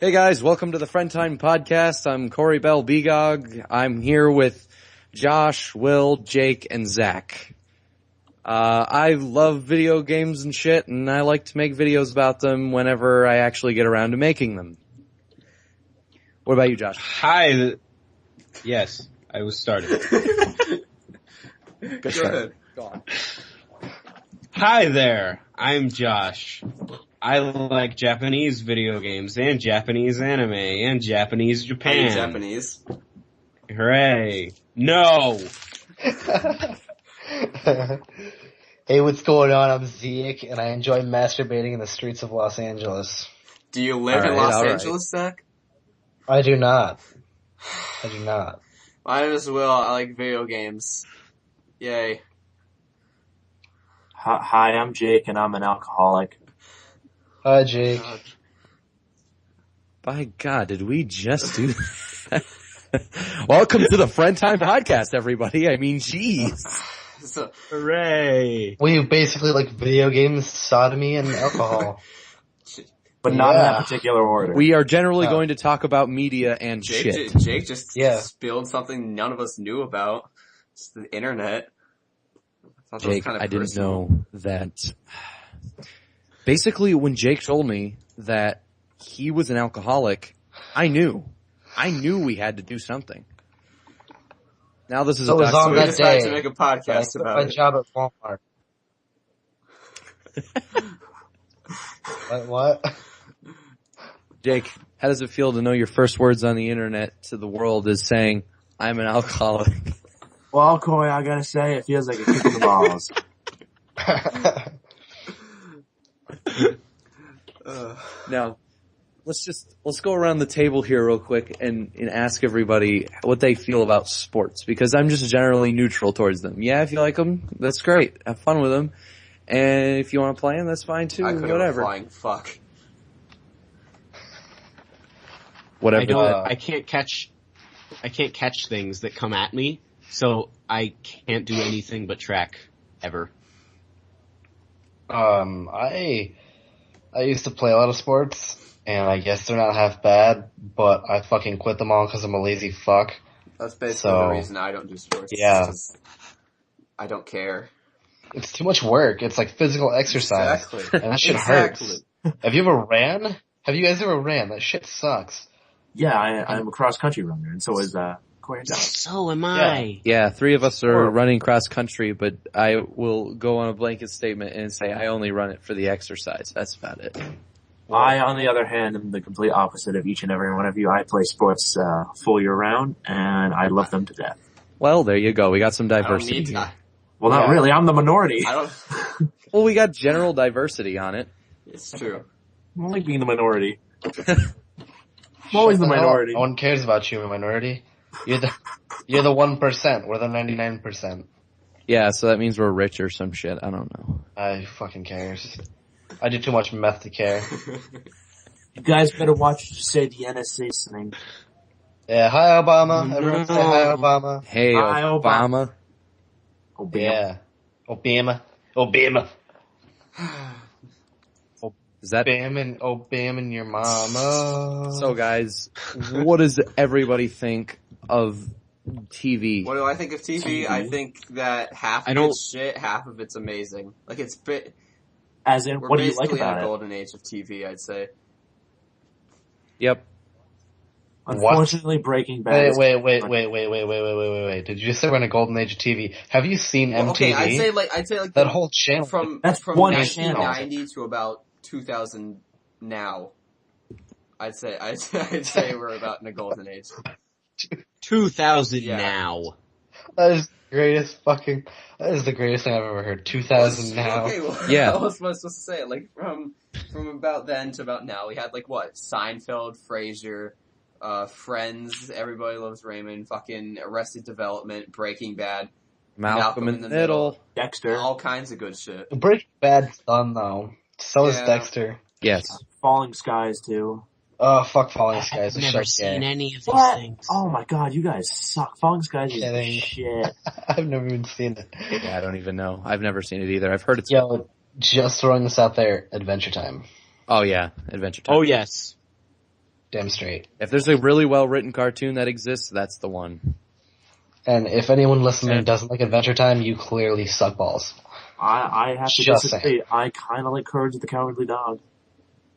Hey guys, welcome to the Friend Time Podcast. I'm Corey Bell Begog. I'm here with Josh, Will, Jake, and Zach. I love video games and shit, and I like to make videos about them whenever I actually get around to making them. What about you, Josh? Hi. Yes, I was starting. Good start. Go on. Hi there, I'm Josh. I like Japanese video games and Japanese anime and Japanese Japan. Japanese. Hooray. No! Hey, what's going on? I'm Zeke, and I enjoy masturbating in the streets of Los Angeles. Do you live in Los Angeles, Zach? I do not. My name is Will. I like video games. Yay. Hi, I'm Jake, and I'm an alcoholic. Hi, Jake. By God, did we just do that? Welcome to the Friend Time Podcast, everybody. I mean, jeez. So, Hooray. We basically like video games, sodomy, and alcohol. But not in that particular order. We are generally going to talk about media and shit. Jake just spilled something none of us knew about. It's the internet. Jake, I didn't know that. Basically, when Jake told me that he was an alcoholic, I knew we had to do something. Now this is So it was on we that decided day to make a podcast I about my it. job at Walmart. What? Jake, how does it feel to know your first words on the internet to the world is saying, I'm an alcoholic? Well, Corey, I gotta say, it feels like a kick in the balls. Now, let's go around the table here real quick and ask everybody what they feel about sports, because I'm just generally neutral towards them. Yeah, if you like them, that's great. Have fun with them. And if you want to play them, that's fine too. I could Whatever. have flying fuck. Whatever. I can't catch things that come at me, so I can't do anything but track ever. I used to play a lot of sports, and I guess they're not half bad, but I fucking quit them all because I'm a lazy fuck. That's basically the reason I don't do sports. Yeah. I don't care. It's too much work. It's like physical exercise. Exactly. And that shit hurts. Have you ever ran? Have you guys ever ran? That shit sucks. Yeah, I'm a cross-country runner, and so is Corey and Josh. So am I. Yeah, three of us are running cross country, but I will go on a blanket statement and say I only run it for the exercise. That's about it. I, on the other hand, am the complete opposite of each and every one of you. I play sports full year round, and I love them to death. Well, there you go. We got some I don't diversity. need to. Well, not really. I'm the minority. I don't. Well, we got general diversity on it. It's true. I don't like being the minority. I'm always the minority. No one cares about you, minority. You're the 1%. We're the 99%. Yeah, so that means we're rich or some shit. I don't know. I fucking cares. I do too much meth to care. You guys better watch say the NSA thing. Yeah, hi Obama. Everyone say hi Obama. Hey, Hi, Obama. Yeah. Obama. Is that Obama and your mama. so, guys? What does everybody think of TV? What do I think of TV? I think that half of it's shit, half of it's amazing. Like As in, we're what do you like basically in about a it? golden age of TV, I'd say. Yep. Unfortunately, Breaking Bad. Wait. Did you just say we're in a golden age of TV? Have you seen MTV? Okay, I'd say like that whole channel. That's from one 1990 to about 2000 now. I'd say we're about in a golden age. 2000 Yeah. now. That is the greatest thing I've ever heard. 2000 now. Okay, well, Yeah. How was I supposed to say it? Like from about then to about now, we had like what? Seinfeld, Frasier, Friends, Everybody Loves Raymond, fucking Arrested Development, Breaking Bad, Malcolm in the Middle. Dexter. all kinds of good shit. Breaking Bad's done though. So is Yeah. Dexter. Yes. Falling Skies too. Oh, fuck Falling Skies. I've It's never so seen gay. any of these What? things. Oh my god, you guys suck. Falling Skies is Kidding. shit. I've never even seen it. Yeah, I don't even know. I've never seen it either. I've heard it's. Yo, just throwing this out there, Adventure Time. Oh yeah, Adventure Time. Oh yes. Damn straight. If there's a really well written cartoon that exists, that's the one. And if anyone listening doesn't like Adventure Time, you clearly suck balls. I have to Just disagree. I kind of like Courage the Cowardly Dog.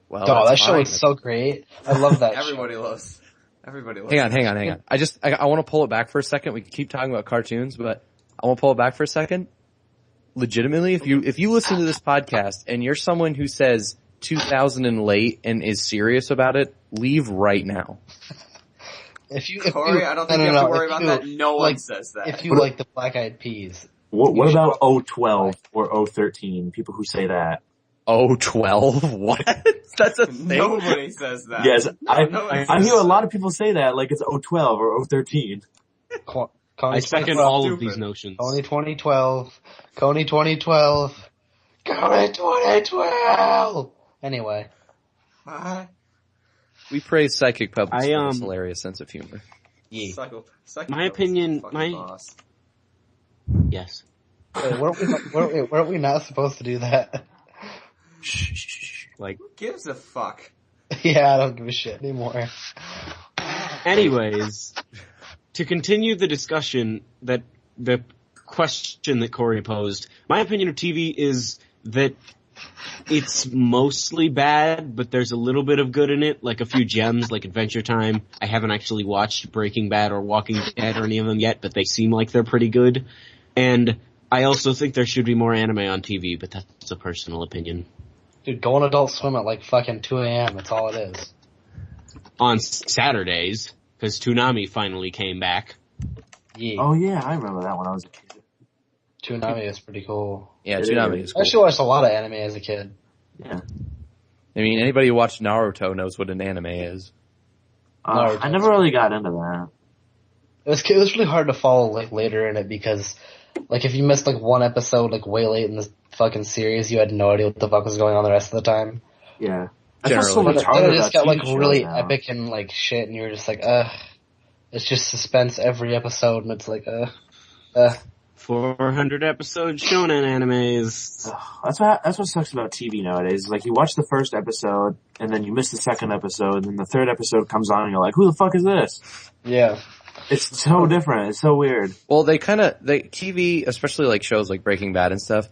Well, Oh, that that's show fine. is so great. I love that show. Everybody loves. Hang on. I want to pull it back for a second. We can keep talking about cartoons, but I want to pull it back for a second. Legitimately, if you listen to this podcast and you're someone who says 2000 and late and is serious about it, leave right now. Corey, I don't think you have to worry about that. No one says that. If you like the Black Eyed Peas. What about 012 or 013? People who say that. 012? What? That's a thing? Nobody says that. Yes, No one I says hear a that. lot of people say that, like it's 012 or 013. I second all of these notions. Coney 2012. Coney 2012. Coney 2012. Anyway. What? We praise Psychic Puppets I, for his hilarious sense of humor. Yeah. Psycho My opinion- fucking my- boss. Yes. Wait, weren't we not supposed to do that? Like, Who gives a fuck? Yeah, I don't give a shit anymore. anyways, to continue the discussion that the question that Corey posed, my opinion of TV is that it's mostly bad, but there's a little bit of good in it, like a few gems, like Adventure Time. I haven't actually watched Breaking Bad or Walking Dead or any of them yet, but they seem like they're pretty good. And I also think there should be more anime on TV, but that's a personal opinion. Dude, go on Adult Swim at like fucking 2 a.m. That's all it is. On Saturdays, because Toonami finally came back. Yeah. Oh yeah, I remember that when I was a kid. Toonami is pretty cool. Yeah, It Toonami is. is I cool. actually watched a lot of anime as a kid. Yeah. I mean, anybody who watched Naruto knows what an anime is. Naruto. I never really got into that. It was really hard to follow like later in it because like if you missed like one episode like way late in the fucking series, you had no idea what the fuck was going on the rest of the time. Yeah. I feel so Generally. much Then harder it just about got like TV shows really now. epic and like shit, and you're just like, it's just suspense every episode, and it's like, 400 episode shonen animes. That's what sucks about TV nowadays. Like you watch the first episode and then you miss the second episode, and then the third episode comes on and you're like, who the fuck is this? yeah. It's so different. It's so weird. Well, TV, especially like shows like Breaking Bad and stuff,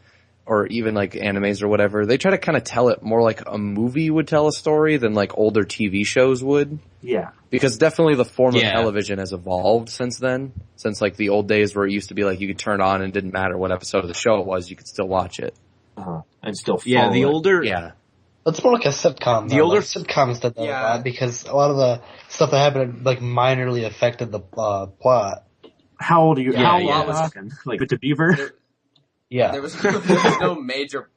or even like animes or whatever, they try to kind of tell it more like a movie would tell a story than like older TV shows would. Yeah. Because definitely the form of Yeah. television has evolved since then. Since like the old days where it used to be like you could turn on and it didn't matter what episode of the show it was, you could still watch it. And still Yeah, follow the it. older, Yeah. It's more like a sitcom. The though. older- Like, sitcoms did that a Yeah. lot because a lot of the stuff that happened like minorly affected the plot. How old are you? Yeah, how yeah. old was talking? Like with the beaver? Yeah. There was no major.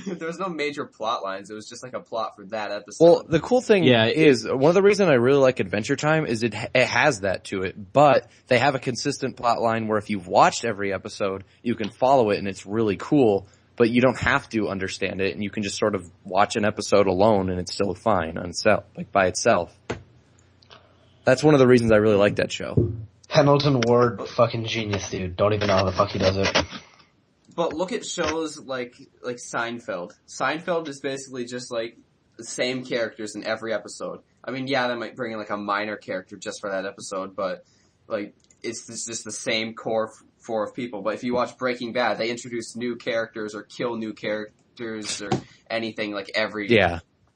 There was no major plot lines. It was just like a plot for that episode. Well, the cool thing Yeah, is, one of the reasons I really like Adventure Time is it has that to it, but they have a consistent plot line where if you've watched every episode, you can follow it and it's really cool, but you don't have to understand it and you can just sort of watch an episode alone and it's still fine on itself, like by itself. That's one of the reasons I really like that show. Pendleton Ward, fucking genius, dude. Don't even know how the fuck he does it. But look at shows like Seinfeld. Seinfeld is basically just like the same characters in every episode. I mean, yeah, they might bring in like a minor character just for that episode, but like it's just the same core four of people. But if you watch Breaking Bad, they introduce new characters or kill new characters or anything like every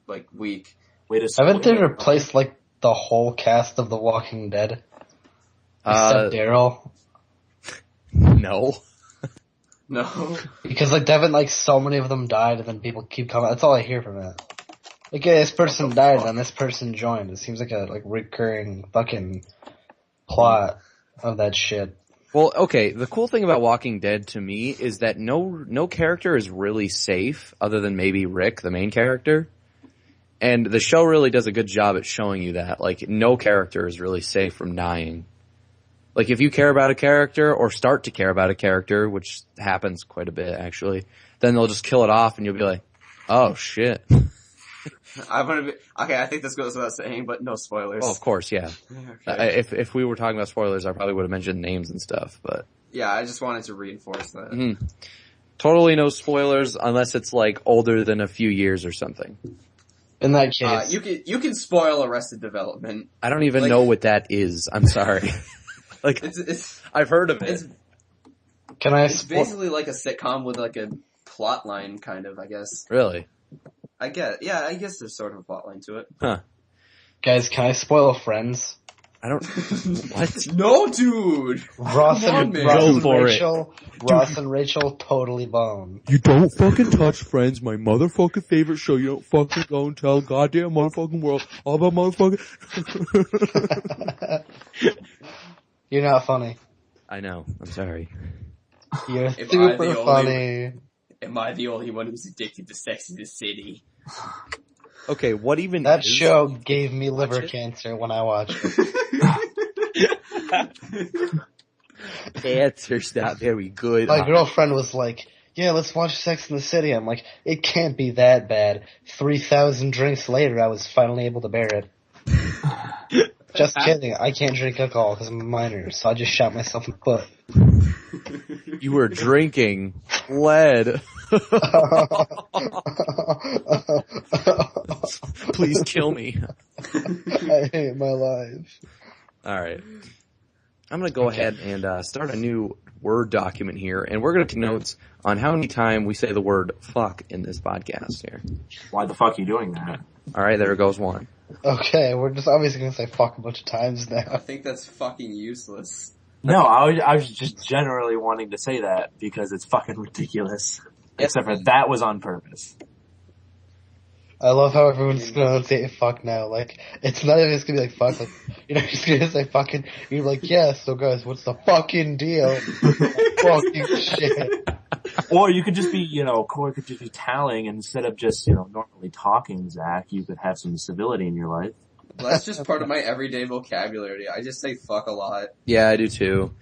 like week. Wait a Haven't they second. replaced like the whole cast of The Walking Dead? Except Daryl? No. No. Because like Devin, like so many of them died and then people keep coming. That's all I hear from it. Like, yeah, this person died and then this person joined. It seems like a like recurring fucking plot of that shit. Well, okay, the cool thing about Walking Dead to me is that no character is really safe other than maybe Rick, the main character. And the show really does a good job at showing you that. Like, no character is really safe from dying. Like, if you care about a character, or start to care about a character, which happens quite a bit, actually, then they'll just kill it off and you'll be like, oh shit. I think this goes without saying, but no spoilers. Oh, of course, yeah. Okay. If we were talking about spoilers, I probably would have mentioned names and stuff, but. Yeah, I just wanted to reinforce that. Totally no spoilers unless it's like older than a few years or something. In that case, you can spoil Arrested Development. I don't even Like- know what that is. I'm sorry. Like, It's I've heard of it. can I? it's basically like a sitcom with like a plot line, kind of. I guess. Really? I guess there's sort of a plot line to it. Guys, can I spoil Friends? I don't. What? No, dude. Ross Come on, and man. Ross Go and for it. Rachel. Ross and Rachel totally bone. You don't fucking touch Friends, my motherfucking favorite show. You don't fucking go and tell goddamn motherfucking world all about motherfucking. You're not funny. I know. I'm sorry. You're If I'm super the only- funny. Am I the only one who's addicted to Sex in the City? Okay, what even That is? show gave me liver it? cancer when I watched it. Answer's not very good. My girlfriend was like, yeah, let's watch Sex in the City. I'm like, it can't be that bad. 3,000 drinks later, I was finally able to bear it. Just kidding. I can't drink alcohol because I'm a minor, so I just shot myself in the foot. You were drinking lead. Please kill me. I hate my life. Alright. I'm gonna go ahead and start a new Word document here, and we're gonna take notes on how many times we say the word fuck in this podcast here. Why the fuck are you doing that? Alright, there goes one. Okay, we're just obviously gonna say fuck a bunch of times I now. think that's fucking useless. No, I was just generally wanting to say that because it's fucking ridiculous. Except for that was on purpose. I love how everyone's gonna say fuck now. Like, it's not even just gonna be like fuck, like, you're not just gonna say fucking, you're like, yeah, so guys, what's the fucking deal? Fucking shit. Or you could just be, Corey could just be telling instead of just, normally talking, Zach. You could have some civility in your life. Well, that's just part of my everyday vocabulary. I just say fuck a lot. Yeah, I do too.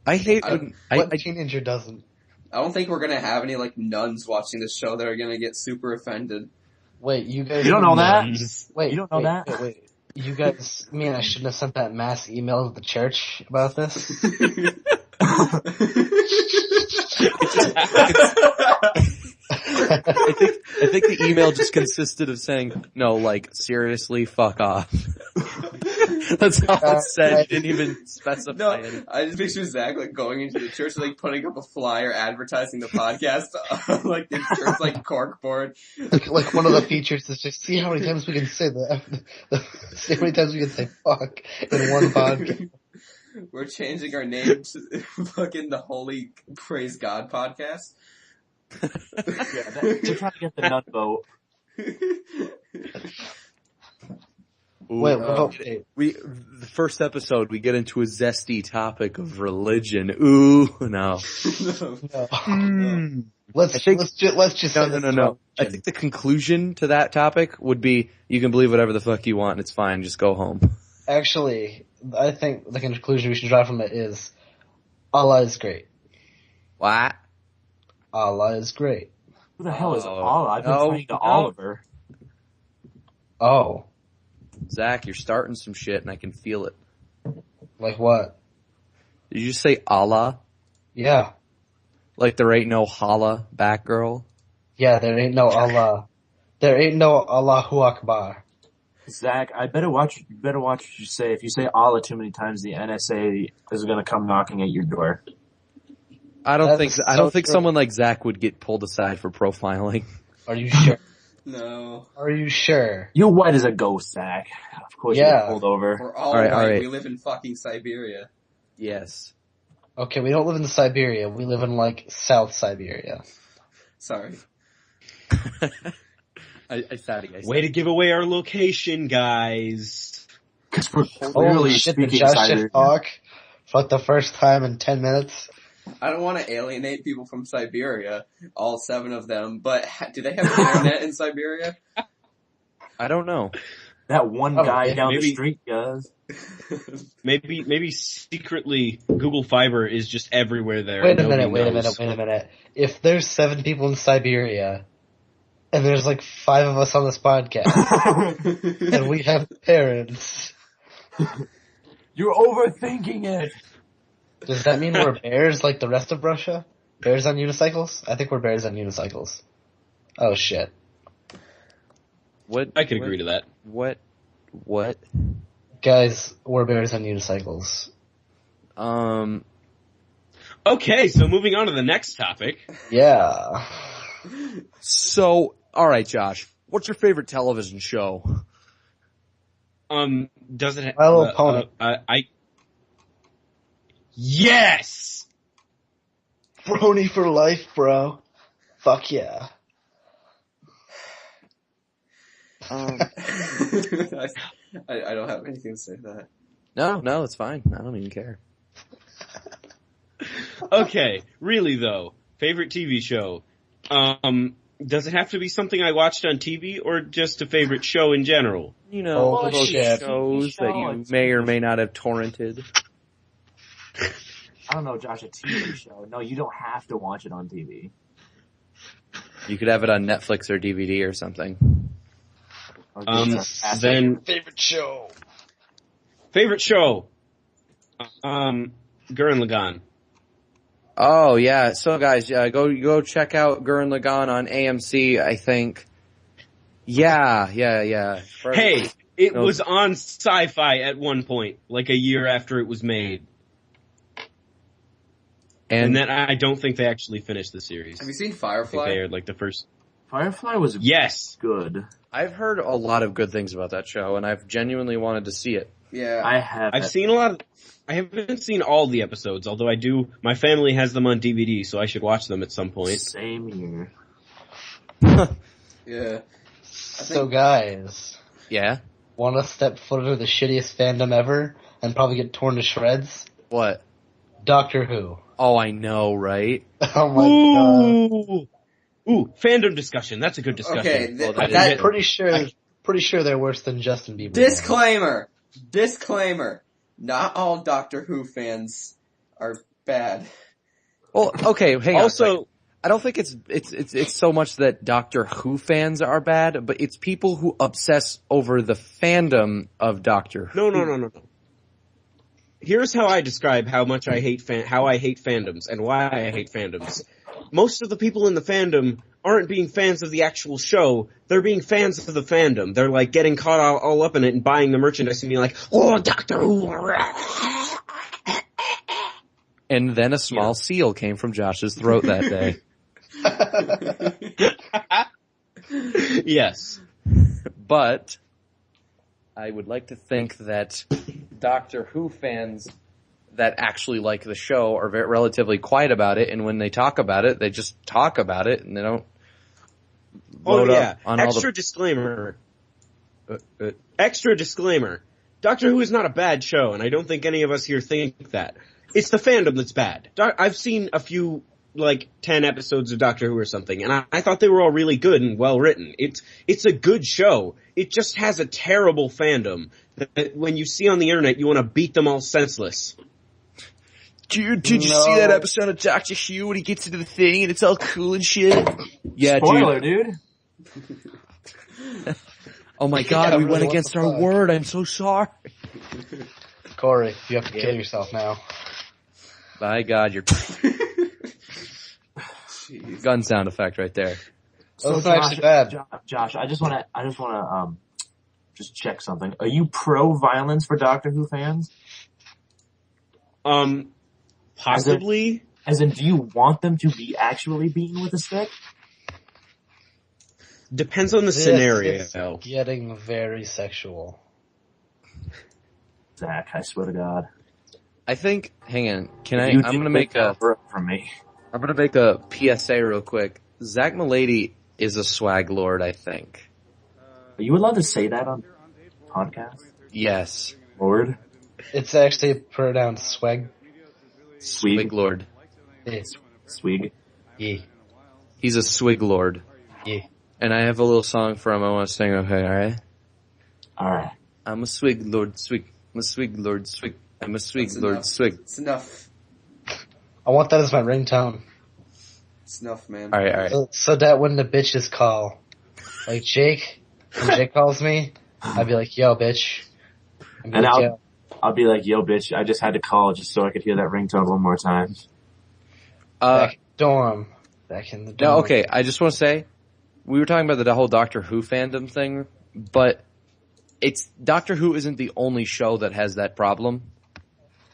I hate when What teenager doesn't? I don't think we're gonna have any like nuns watching this show that are gonna get super offended. Wait, you guys. You don't know that? Wait, You don't know that? Wait. You guys, I shouldn't have sent that mass email to the church about this. I think the email just consisted of saying, no, like, seriously, fuck off. That's all it said. It didn't even specify No, anything. I just picture Zach like going into the church, like putting up a flyer advertising the podcast on like the church like corkboard. like one of the features is just see how many times we can say that. See how many times we can say fuck in one podcast. We're changing our name to fucking the Holy Praise God podcast. They're trying to get the nut vote. Ooh, Wait, wait. the first episode, we get into a zesty topic of religion. Ooh, no. No. Let's just say No. I think the conclusion to that topic would be, you can believe whatever the fuck you want, it's fine, just go home. Actually, I think the conclusion we should draw from it is Allah is great. What? Allah is great. Who the hell is Oh, Oliver? I've been no, playing to no. Oliver. Oh, Zach, you're starting some shit and I can feel it. like what? Did you just say Allah? Yeah. Like there ain't no holla back girl? Yeah, there ain't no Allah. There ain't no Allahu Akbar. Zach, you better watch what you say. If you say Allah too many times, the NSA is gonna come knocking at your door. I don't think That's so true. someone like Zach would get pulled aside for profiling. Are you sure? No. Are you sure? You're white as a ghost, Zach. Of course you Yeah. get pulled over. We're all Alright, white. alright. We live in fucking Siberia. Yes. Okay, we don't live in Siberia. We live in like South Siberia. Sorry. I thought I Way to give away our location, guys. Because we're Holy clearly shit, did speaking Josh Siberian. just talk for the first time in 10 minutes? I don't want to alienate people from Siberia, all 7 of them, but do they have internet in Siberia? I don't know. That one Oh, guy yeah, down the maybe- street does. Maybe secretly Google Fiber is just everywhere there. Wait a Nobody minute. knows. If there's 7 people in Siberia, and there's like 5 of us on this podcast, and we have parents, You're overthinking it. does that mean we're bears like the rest of Russia? Bears on unicycles? I think we're bears on unicycles. Oh shit. What? I could agree to that. What? Guys wear bears on unicycles. Okay, so moving on to the next topic. Yeah. So, alright Josh, what's your favorite television show? Does it? My Little Pony. Yes. Brony for life, bro. Fuck yeah. I don't have anything to say to that. No, it's fine. I don't even care. Okay, really though, favorite TV show. Does it have to be something I watched on TV or just a favorite show in general? You know, Oh, those shit. shows that you may or may not have torrented. I don't know, Josh, a TV show. No, you don't have to watch it on TV. You could have it on Netflix or DVD or something. Then Favorite show. favorite show. Gurren Lagann. Oh yeah, so guys, go check out Gurren Lagann on AMC, I think. Yeah. Hey, it No. was on Sci-Fi at one point, like a year after it was made, and then I don't think they actually finished the series. Have you seen I think Firefly? they aired like the first. Firefly was Yes. good. I've heard a lot of good things about that show, and I've genuinely wanted to see it. Yeah. I've seen a lot of. I haven't seen all the episodes, although I do. My family has them on DVD, so I should watch them at some point. Same here. Yeah. So guys, Yeah? want to step foot into the shittiest fandom ever and probably get torn to shreds? What? Doctor Who. Oh, I know, right? Oh my god. Ooh, fandom discussion. That's a good discussion. Okay, Well, that that is- Pretty sure they're worse than Justin Bieber. Disclaimer. Not all Doctor Who fans are bad. Well, okay, hang on. a second. Also, I don't think it's so much that Doctor Who fans are bad, but it's people who obsess over the fandom of Doctor Who. no. Here's how I describe how much I hate how I hate fandoms and why I hate fandoms. Most of the people in the fandom aren't being fans of the actual show. They're being fans of the fandom. They're like getting caught all up in it and buying the merchandise and being like, "Oh, Doctor Who." And then a small seal came from Josh's throat that day. Yes. But I would like to think that Doctor Who fans that actually like the show are relatively quiet about it, and when they talk about it, they just talk about it, and they don't Oh vote yeah. up on all Extra disclaimer. Extra disclaimer. Doctor Who is not a bad show, and I don't think any of us here think that. It's the fandom that's bad. I've seen a few, like, 10 episodes of Doctor Who or something, and I thought they were all really good and well written. It's a good show. It just has a terrible fandom that when you see on the internet, you want to beat them all senseless. Dude, did you see that episode of Doctor Who when he gets into the thing and it's all cool and shit? Yeah, Spoiler, dude. Oh my god, Yeah, we really, went what against the our fuck? word. I'm so sorry. Corey, you have to kill yourself now. By God, your Jeez. gun sound effect right there. That's not actually bad. Josh, I just wanna just check something. Are you pro violence for Doctor Who fans? Possibly. As in, do you want them to be actually beaten with a stick? Depends on the This scenario. is getting very sexual. Zach, I swear to God. I think. Hang on. Can If I? you I'm do gonna make a. from me. I'm gonna make a PSA real quick. Zach Milady is a swag lord. I think. Are you allowed to say that on podcast? Yes. Lord? It's actually pronounced swag. Swig lord. Yeah. Swig. Yeah. He's a swig lord. Yeah. And I have a little song for him. I want to sing. Okay, all right. Alright. I'm a swig lord. Swig. I'm a swig lord. Swig. I'm a swig That's lord. enough. Swig. It's enough. I want that as my ringtone. It's enough, man. All right. So that when the bitches call, like Jake, when Jake calls me, I'd be like, yo, bitch. I'd be And like, yo. I'll be like, yo bitch, I just had to call just so I could hear that ringtone one more time. Back in the dorm. Back in the dorm. No, okay. I just want to say, we were talking about the whole Doctor Who fandom thing, but Doctor Who isn't the only show that has that problem.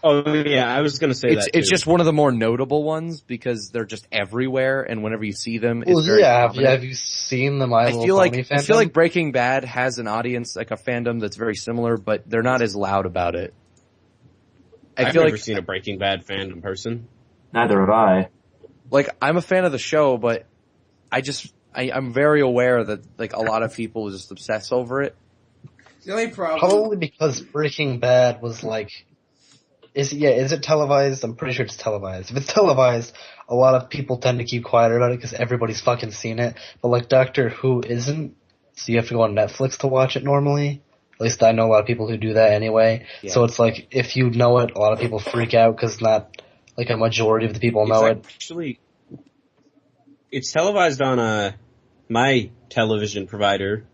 Oh yeah, I was gonna say that too. It's just one of the more notable ones because they're just everywhere, and whenever you see them, Well, it's very yeah. prominent. Have you seen the My I Little feel like Pony I fandom? feel like Breaking Bad has an audience, like a fandom that's very similar, but they're not as loud about it. I've feel never like seen a Breaking Bad fandom person. Neither have I. I'm a fan of the show, but I'm very aware that like a lot of people just obsess over it. The only problem. Probably because Breaking Bad was like, is it televised? I'm pretty sure it's televised. If it's televised, a lot of people tend to keep quiet about it because everybody's fucking seen it. But like Doctor Who isn't, so you have to go on Netflix to watch it normally. At least I know a lot of people who do that anyway. Yeah. So it's like, if you know it, a lot of people freak out because not like a majority of the people know it. Actually, it's televised on my television provider,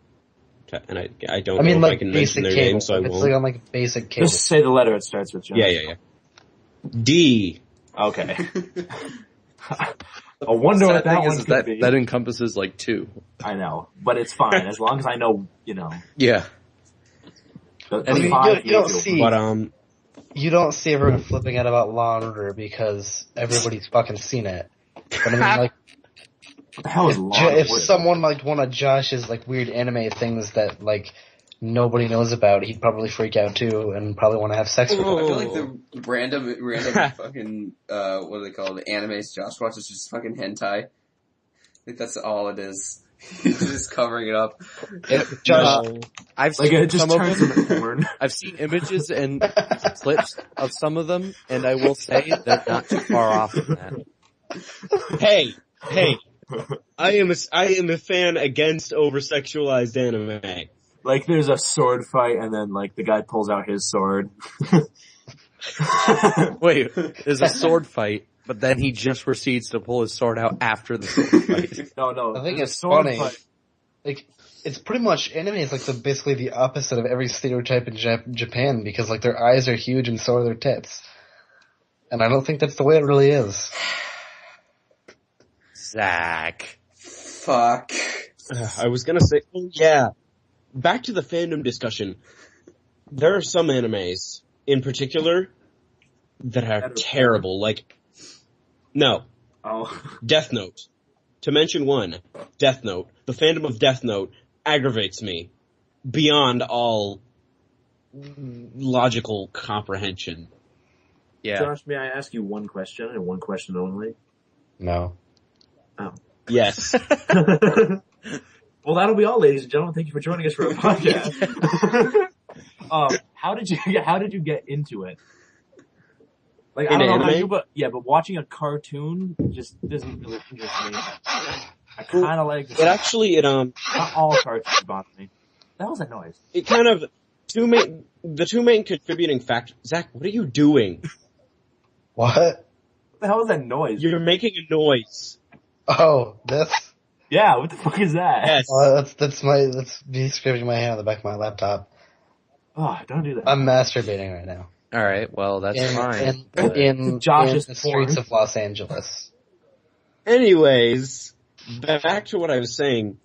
and I don't I mean, know if like I can mention basic their cable. name, so I It's won't. like on like basic cable. Just say the letter it starts with, John. Yeah. D. Okay. I wonder what that one is could be. that encompasses like 2. I know, but it's fine as long as I know, Yeah. the I mean, five you don't usual. see But you don't see everyone flipping out about Law and Order because everybody's fucking seen it. But I mean, like, What the hell is Law and if Order? someone liked one of Josh's like weird anime things that like nobody knows about, he'd probably freak out too and probably want to have sex with I it. feel like the random fucking, what are they called? Animes Josh watches just fucking hentai. I think that's all it is. He's just covering it up. Josh, I've Like seen it just some of turns them. into porn. I've seen images and clips of some of them, and I will say they're not too far off from that. hey, I am a fan against over-sexualized anime. Like there's a sword fight and then like the guy pulls out his sword. Wait, there's a sword fight, but then he just proceeds to pull his sword out after the sword fight. No. I think there's a it's sword funny. fight. Like, it's pretty much anime is like basically the opposite of every stereotype in Japan because like their eyes are huge and so are their tits. And I don't think that's the way it really is. Zach. Fuck. I was gonna say, oh yeah. Back to the fandom discussion. There are some animes, in particular, that are terrible. Like, no, Oh. Death Note. To mention one, Death Note. The fandom of Death Note aggravates me beyond all logical comprehension. Yeah. Josh, may I ask you one question and one question only? No. Yes. Well, that'll be all, ladies and gentlemen. Thank you for joining us for our podcast. How did you get into it? Like, I In don't know about anime? you, but watching a cartoon just doesn't really interest me. I kind of like It actually, not all cartoons bother me. The hell's that noise? it kind of, the two main contributing factors. Zach, what are you doing? What? What the hell is that noise? You're making a noise. Oh, this? Yeah, what the fuck is that? Yes. That's me scraping my hand on the back of my laptop. Oh, don't do that. I'm masturbating right now. Alright, well, that's fine. In Josh's the streets porn. of Los Angeles. Anyways, back to what I was saying.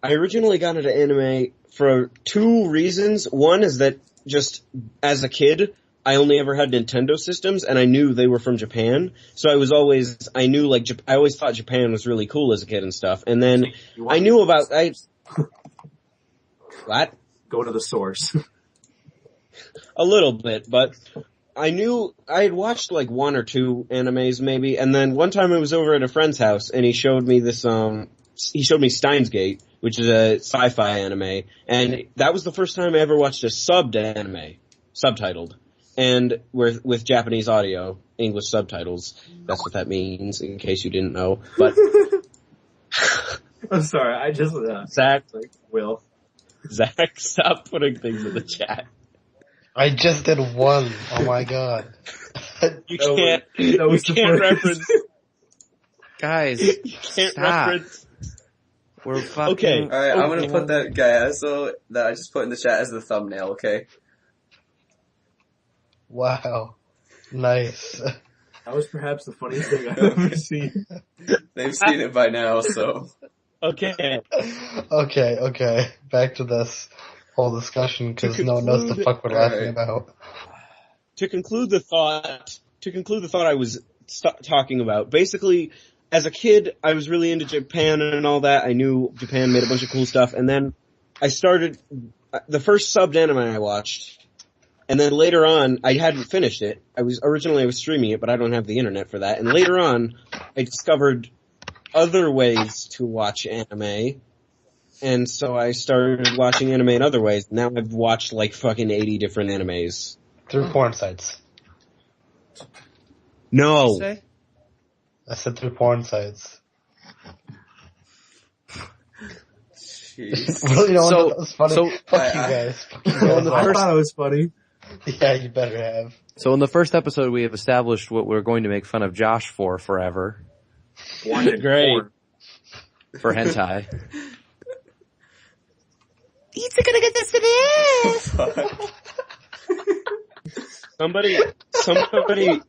I originally got into anime for two reasons. One is that just as a kid, I only ever had Nintendo systems and I knew they were from Japan. So I always thought Japan was really cool as a kid and stuff. And then I knew about, what? Go to the source. A little bit, but I had watched like one or two animes maybe, and then one time I was over at a friend's house and he showed me Steins Gate, which is a sci-fi anime, and that was the first time I ever watched a subbed anime, subtitled, and with Japanese audio, English subtitles. That's what that means, in case you didn't know. But I'm sorry, I just, Zach, Will. Zach, stop putting things in the chat. I just did one. Oh my god. You can't reference. Guys, You can't stop. reference. We're fucking... Okay. Alright, I'm gonna put that guy so that I just put in the chat as the thumbnail, okay? Wow. Nice. That was perhaps the funniest thing I've ever seen. They've seen it by now, so. Okay. Okay. Back to this whole discussion because no one knows the fuck we're laughing about. To conclude the thought I was talking about, basically, as a kid, I was really into Japan and all that. I knew Japan made a bunch of cool stuff, and then I started, the first subbed anime I watched, and then later on, I hadn't finished it. I was streaming it, but I don't have the internet for that, and later on, I discovered other ways to watch anime, and so I started watching anime in other ways. Now I've watched like fucking 80 different animes. Through porn sites. No. Say? I said through porn sites. Jeez. Really, no one So- thought that was funny? so- Fuck you guys. Fuck you So in guys. the I first- thought it was funny. Yeah, you better have. So in the first episode, we have established what we're going to make fun of Josh for forever. Watching Great. porn. For hentai. Somebody, I'm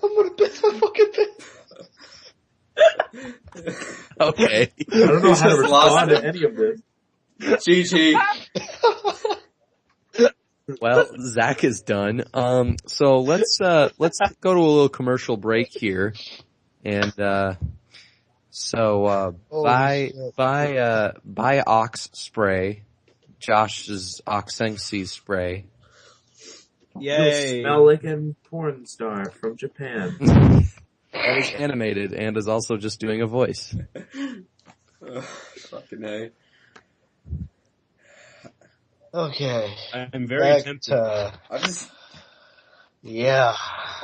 gonna piss my fucking pants. Okay. I don't know how to Just lost respond it. to any of this. GG. Well, Zach is done. So let's go to a little commercial break here. And, Holy shit. buy Ox spray. Josh's Oxenxy spray. yay. You smell like a porn star from Japan. That is animated and is also just doing a voice. Fucking A. Okay. I'm very Back tempted. to, I've yeah.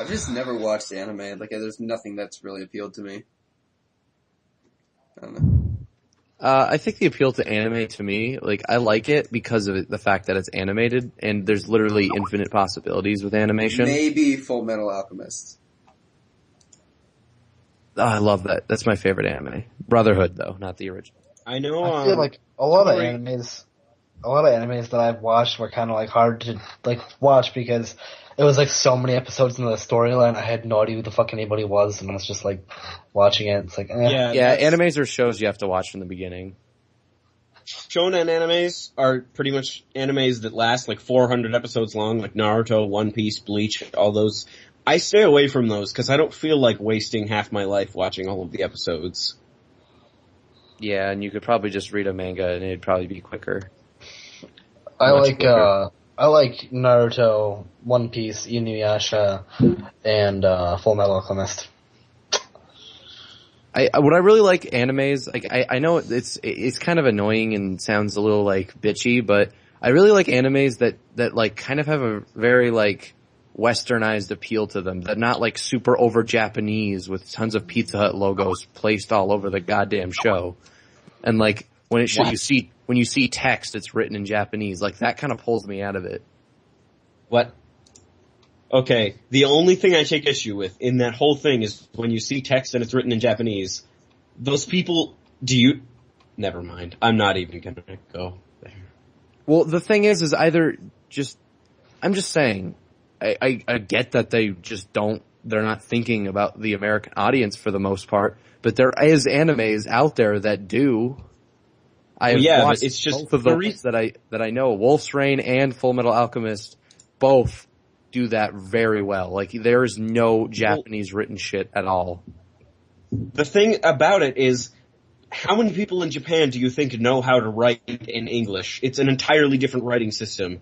just never watched anime. Like, there's nothing that's really appealed to me. I don't know. I think the appeal to anime to me, like, I like it because of the fact that it's animated and there's literally infinite possibilities with animation. Maybe Full Metal Alchemist. Oh, I love that. That's my favorite anime. Brotherhood, though, not the original. I know, I feel like a lot of Corey- animes that I've watched were kind of like hard to like watch because it was like so many episodes in the storyline. I had no idea who the fuck anybody was, and I was just like watching it. It's like, yeah, Yeah, that's- animes are shows you have to watch from the beginning. shonen animes are pretty much animes that last like 400 episodes long, like Naruto, One Piece, Bleach, all those. I stay away from those because I don't feel like wasting half my life watching all of the episodes. Yeah, and you could probably just read a manga and it'd probably be quicker. I Much like quicker. I like Naruto, One Piece, Inuyasha, and Full Metal Alchemist. What I really like animes, like I know it's kind of annoying and sounds a little like bitchy, but I really like animes that like kind of have a very like westernized appeal to them. They're not like super over Japanese with tons of Pizza Hut logos placed all over the goddamn show. And like when you see text, it's written in Japanese. Like that kind of pulls me out of it. What? Okay, the only thing I take issue with in that whole thing is when you see text and it's written in Japanese. Those people, never mind. I'm not even gonna go there. Well, the thing is either just, I'm just saying, I get that they just they're not thinking about the American audience for the most part, but there is animes out there that do. I have yeah, but watched it's just both of the the ones that I know. Wolf's Rain and Full Metal Alchemist both do that very well. Like there is no Japanese written shit at all. The thing about it is, how many people in Japan do you think know how to write in English? It's an entirely different writing system.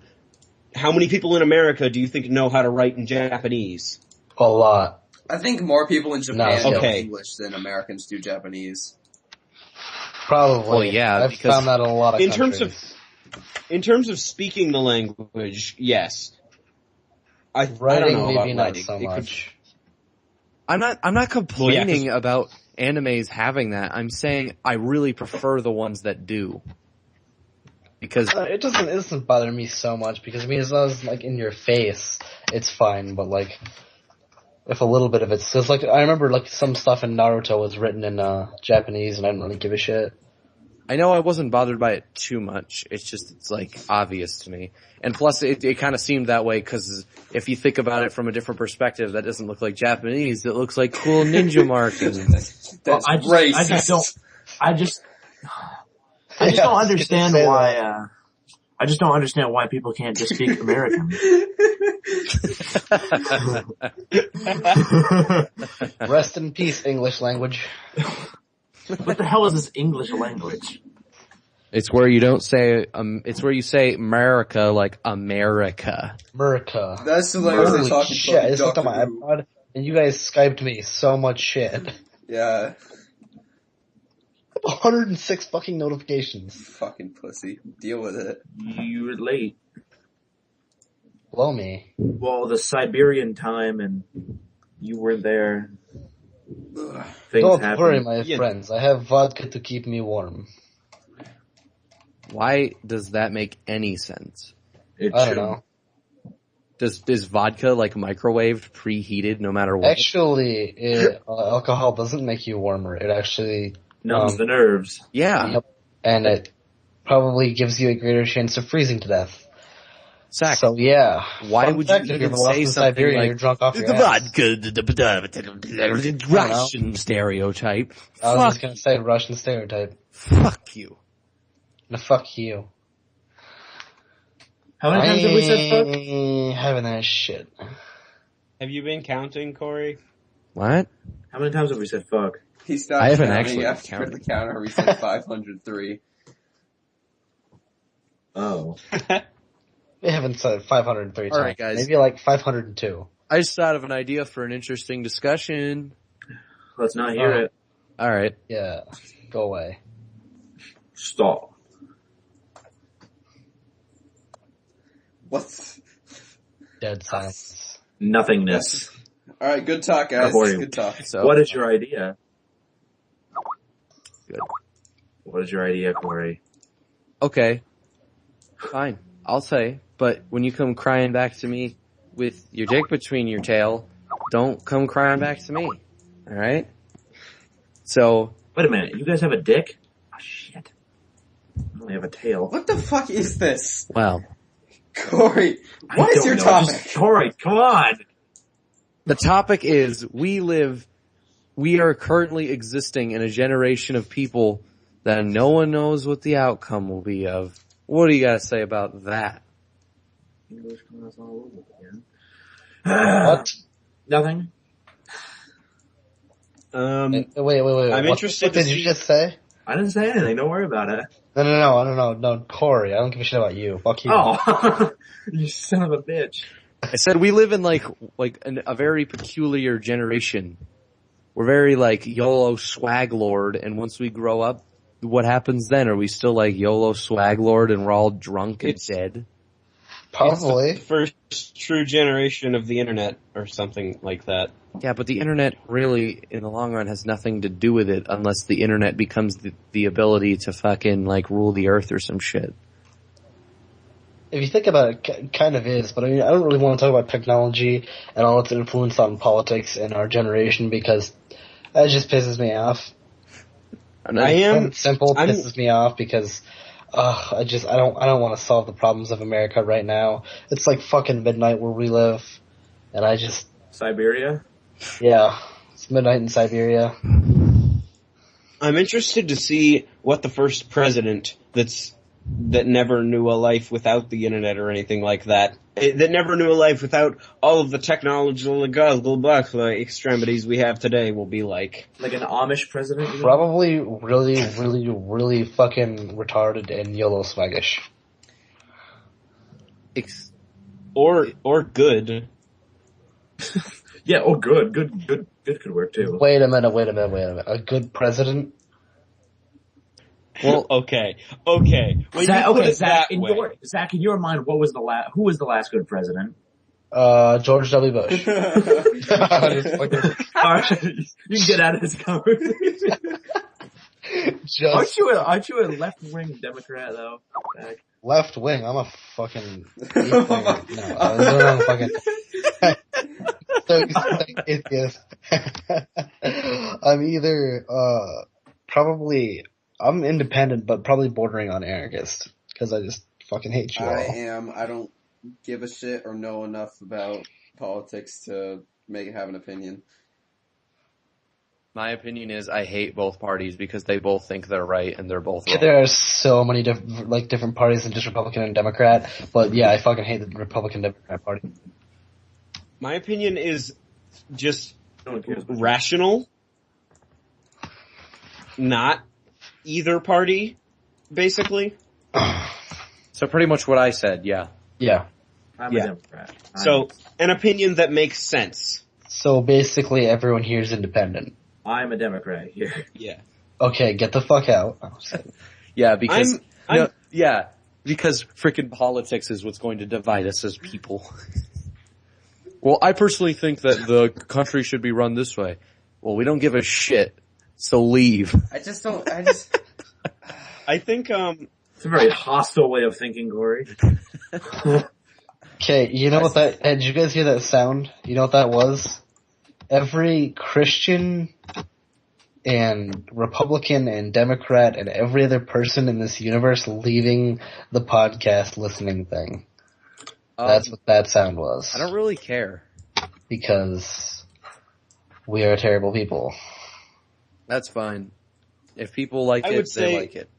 How many people in America do you think know how to write in Japanese? A lot. I think more people in Japan No. know Okay. English than Americans do Japanese. Probably. Well, yeah, I've because found that in a lot of in countries. terms of speaking the language, yes. I don't Writing, know about maybe not writing. so It could- much. I'm not complaining about animes having that. I'm saying I really prefer the ones that do. Because It doesn't bother me so much because I mean, as long as like in your face, it's fine. But like, if a little bit of it's just like I remember like some stuff in Naruto was written in Japanese, and I didn't really give a shit. I know I wasn't bothered by it too much. It's like obvious to me. And plus it kind of seemed that way because if you think about it from a different perspective, that doesn't look like Japanese. It looks like cool ninja markings. That's I racist. just don't. I just Yeah, don't I was understand gonna say why. that. I just don't understand why people can't just speak American. Rest in peace, English language. What the hell is this English language? It's where you don't say, it's where you say America like America. America. That's hilarious. They're Holy talking shit, I just looked Doctor on my Who. iPod, and you guys Skyped me so much shit. Yeah, 106 fucking notifications. fucking pussy. Deal with it. You were late. Blow me. Well, the Siberian time, and you were there. Ugh. Things Don't happened. worry, my Yeah. friends. I have vodka to keep me warm. Why does that make any sense? It I don't should. know. Is vodka like microwaved, preheated, no matter what? Actually, alcohol doesn't make you warmer. It actually, Numbs the nerves. Yeah. Yep. and it probably gives you a greater chance of freezing to death. Zach, So yeah. why Fun would fact, you if you're even lost say in something Siberia, like you're drunk off your the ass. vodka, Russian stereotype? I was just Fuck, gonna say Russian stereotype. fuck you. No, fuck you. How many times have we said fuck? Having that shit. Have you been counting, Corey? What? How many times have we said fuck? He stopped I haven't counting actually after counted. the counter. We said 503. Oh. We haven't said 503 All times. right, guys. Maybe like 502. I just thought of an idea for an interesting discussion. Let's not hear Oh. it. Alright. Yeah. Go away. Stop. What's? Dead silence. Nothingness. All right, good talk, guys. According- Good talk. So, What is your idea? Good. What is your idea, Corey? okay. Fine. I'll say. But when you come crying back to me with your dick between your tail, don't come crying back to me. Alright? So, Wait a minute. You guys have a dick? Oh, shit. I only have a tail. What the fuck is this, well, Corey? What I is don't your know. topic? Just, Corey, come on. the topic is we are currently existing in a generation of people that no one knows what the outcome will be of. What do you gotta say about that? English class all over again. What? Nothing. Wait. I'm What interested did to you see- just say? I didn't say anything. Don't worry about it. No, Corey. I don't give a shit about you. Fuck you. Oh, you son of a bitch. I said we live in a very peculiar generation. We're very like YOLO swag lord, and once we grow up, what happens then? Are we still like YOLO swag lord and we're all drunk and dead? Probably. It's the first true generation of the internet or something like that. Yeah, but the internet really, in the long run, has nothing to do with it unless the internet becomes the ability to fucking like rule the earth or some shit. If you think about it, it kind of is, but I mean, I don't really want to talk about technology and all its influence on politics in our generation because that just pisses me off. And I am- Plain and simple I'm- pisses me off because I don't want to solve the problems of America right now. It's like fucking midnight where we live, and Siberia? it's midnight in Siberia. I'm interested to see what the first president that never knew a life without the internet or anything like that, that never knew a life without all of the technological extremities we have today will be like. Like an Amish president? you know? Probably really, really, really fucking retarded and YOLO swaggish. Or good. Yeah, oh good. Good could work too. Wait a minute. A good president? Well, Okay. When you put it Zach, that way. Zach, in your mind, who was the last good president? George W. Bush. Just fucking- Alright, you can get out of this conversation. just Aren't you a left-wing Democrat though? Zach? left wing. I'm a fucking I'm fucking atheist. I'm either probably I'm independent, but probably bordering on anarchist because I just fucking hate you all. I don't give a shit or know enough about politics to have an opinion. My opinion is I hate both parties because they both think they're right and they're both wrong. There are so many different parties than just Republican and Democrat, but yeah, I fucking hate the Republican Democrat party. My opinion is just No one cares. rational. Not either party, basically. So pretty much what I said, yeah. Yeah. I'm Yeah. a Democrat. So, an opinion that makes sense. So basically, everyone here is independent. I'm a Democrat here. Yeah. Okay, get the fuck out. Oh, shit. Yeah, because I'm- because freaking politics is what's going to divide us as people. Well, I personally think that the country should be run this way. Well, we don't give a shit, so leave. I think, It's a very hostile way of thinking, Corey. Okay, you know what that? Did you guys hear that sound? You know what that was? Every Christian and Republican and Democrat and every other person in this universe leaving the podcast listening thing. That's what that sound was. I don't really care. Because we are terrible people. That's fine. If people like I it, would they say- like it.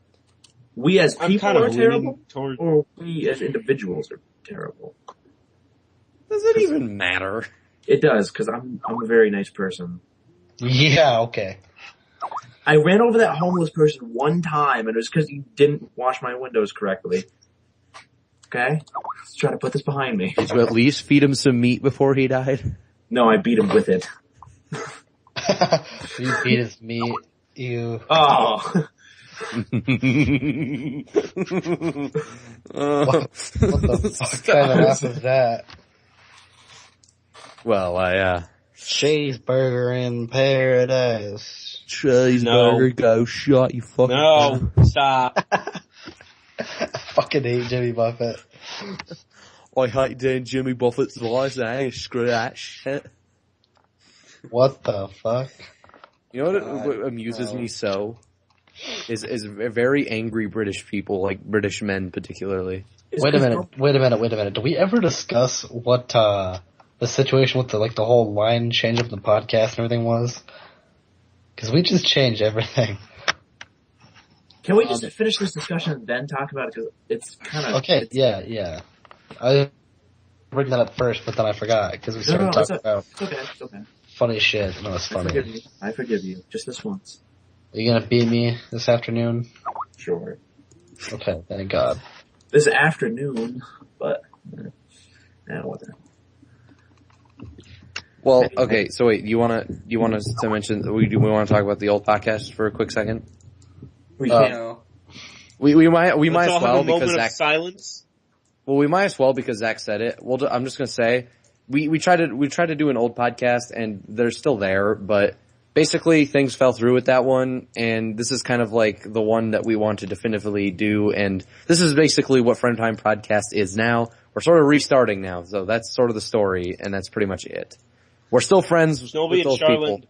We as I'm people kind of are leaning terrible, toward. or we as individuals are terrible. Does it even matter? It does, because I'm a very nice person. Yeah, okay. I ran over that homeless person one time, and it was because he didn't wash my windows correctly. Okay? Let's try to put this behind me. Did you at least feed him some meat before he died? No, I beat him with it. You beat his meat. You. Oh. What the fuck kind of laugh is that? Well, Cheeseburger in paradise. cheeseburger, go shot you fucking. No, stop. I fucking hate Jimmy Buffett. I hate doing Jimmy Buffett's voice. Screw that shit. What the fuck? You know what amuses me so? Is very angry British people, like British men particularly. Wait a minute. Do we ever discuss what the situation with the whole line change of the podcast and everything was? Because we just changed everything. Can we just finish this discussion and then talk about it? Because it's kind of... Okay, yeah. I bring that up first, but then I forgot because we started talking about It's okay. funny shit. No, it's funny. I forgive you. Just this once. Are you gonna beat me this afternoon? Sure. Okay, thank God. This afternoon, but... what the... Well, okay. So wait, you want us to mention? We want to talk about the old podcast for a quick second. We you can't... know, We might Let's as all well have a because moment Zach. of silence. Well, we might as well because Zach said it. I'm just gonna say we tried to do an old podcast and they're still there, but basically things fell through with that one, and this is kind of like the one that we want to definitively do, and this is basically what Friend Time Podcast is now. We're sort of restarting now, so that's sort of the story, and that's pretty much it. We're still friends Snowy with those and people. Charlotte.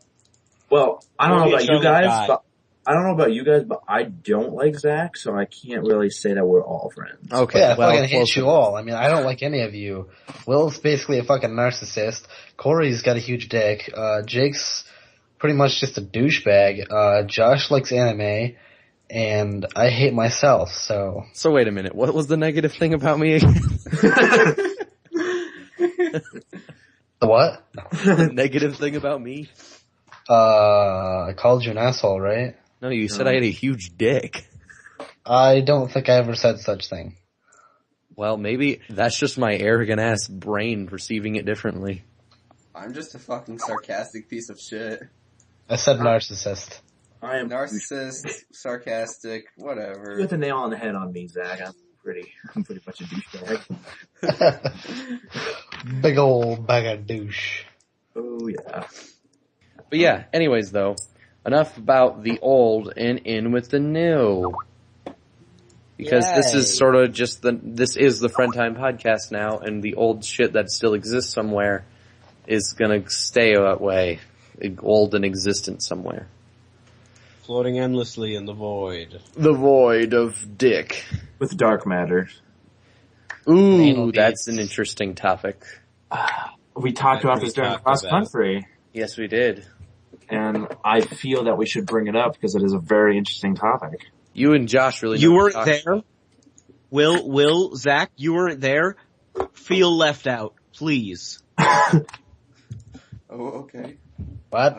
Well, I don't know Maybe about you Charlotte guys, died. but I don't like Zach, so I can't really say that we're all friends. Okay, Yeah, I well, fucking hate close you enough. all. I mean, I don't like any of you. Will's basically a fucking narcissist. Corey's got a huge dick. Jake's pretty much just a douchebag. Josh likes anime. And I hate myself, so. So wait a minute, what was the negative thing about me again? The what? The negative thing about me? I called you an asshole, right? No, you said I had a huge dick. I don't think I ever said such thing. Well, maybe that's just my arrogant ass brain perceiving it differently. I'm just a fucking sarcastic piece of shit. I said narcissist. I am Narcissist, sarcastic, You whatever. hit the nail on the head on me, Zach. I'm pretty much a douchebag. Big old bag of douche. Oh yeah. But yeah, anyways though, enough about the old and in with the new. Because this is Yay. sort of just this is the Friend Time Podcast now, and the old shit that still exists somewhere is gonna stay that way. Old and existent somewhere. Floating endlessly in the void. The void of dick. With dark matter. Ooh, Anal that's beads. an interesting topic. We talked about this during talked cross about it. country. Yes, we did. and I feel that we should bring it up because it is a very interesting topic. You and Josh really. You know weren't what to talk there. Will, Zach, you weren't there. Feel left out, please. Oh, okay. What?